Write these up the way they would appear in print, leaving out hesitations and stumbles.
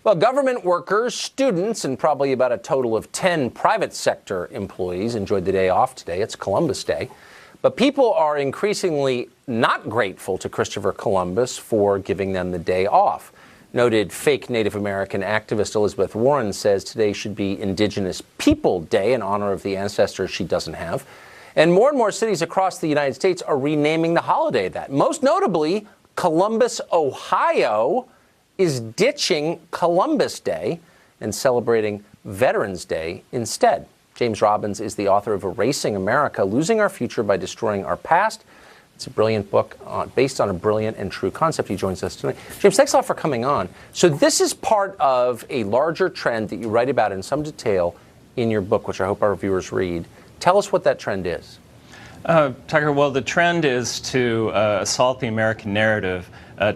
Well, government workers, students, and probably about a total of 10 private sector employees enjoyed the day off today. It's Columbus Day. But people are increasingly not grateful to Christopher Columbus for giving them the day off. Noted fake Native American activist Elizabeth Warren says today should be Indigenous People Day in honor of the ancestors she doesn't have. And more cities across the United States are renaming the holiday that. Most notably, Columbus, Ohio is ditching Columbus Day and celebrating Veterans Day instead. James Robbins is the author of Erasing America, Losing Our Future by Destroying Our Past. It's a brilliant book based on a brilliant and true concept. He joins us tonight. James, thanks a lot for coming on. So this is part of a larger trend that you write about in some detail in your book, which I hope our viewers read. Tell us what that trend is. Tucker, well, the trend is to assault the American narrative,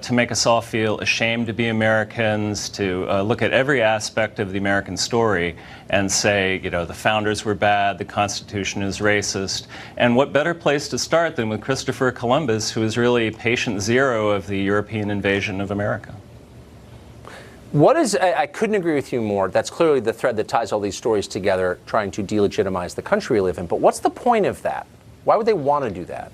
to make us all feel ashamed to be Americans, to look at every aspect of the American story and say, you know, the founders were bad, the Constitution is racist. And what better place to start than with Christopher Columbus, who is really patient zero of the European invasion of America. What is, I couldn't agree with you more. That's clearly the thread that ties all these stories together, trying to delegitimize the country we live in. But what's the point of that? Why would they want to do that?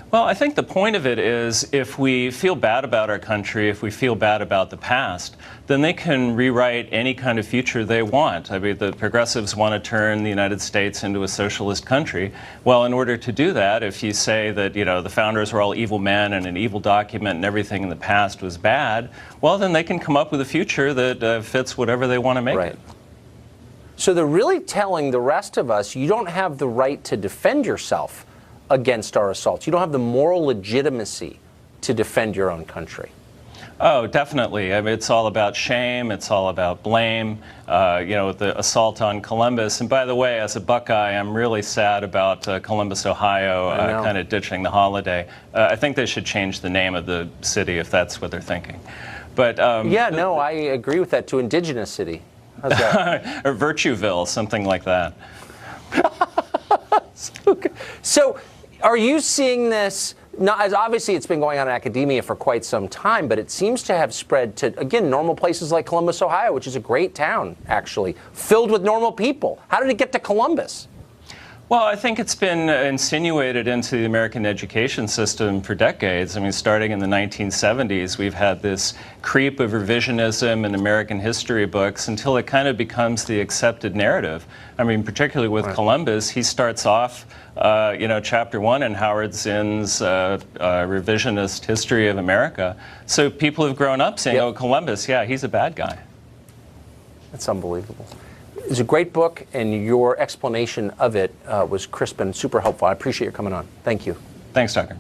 Well, I think the point of it is if we feel bad about our country, if we feel bad about the past, then they can rewrite any kind of future they want. I mean, the progressives want to turn the United States into a socialist country. Well, in order to do that, if you say that, you know, the founders were all evil men and an evil document and everything in the past was bad, well, then they can come up with a future that fits whatever they want to make it. So they're really telling the rest of us, you don't have the right to defend yourself against our assaults. You don't have the moral legitimacy to defend your own country. Oh, definitely. I mean, it's all about shame. It's all about blame. You know, the assault on Columbus. And by the way, as a Buckeye, I'm really sad about Columbus, Ohio, kind of ditching the holiday. I think they should change the name of the city if that's what they're thinking. But yeah, no, I agree with that. To Indigenous City. How's that? Or Virtueville, something like that. So, are you seeing this, not, as obviously it's been going on in academia for quite some time, but it seems to have spread to, again, normal places like Columbus, Ohio, which is a great town, actually, filled with normal people. How did it get to Columbus? Well, I think it's been insinuated into the American education system for decades. I mean, starting in the 1970s, we've had this creep of revisionism in American history books until it kind of becomes the accepted narrative. I mean, particularly with Columbus, he starts off, you know, chapter 1 in Howard Zinn's revisionist history of America. So people have grown up saying, oh, Columbus, yeah, he's a bad guy. That's unbelievable. It's a great book, and your explanation of it was crisp and super helpful. I appreciate your coming on. Thank you. Thanks, Tucker.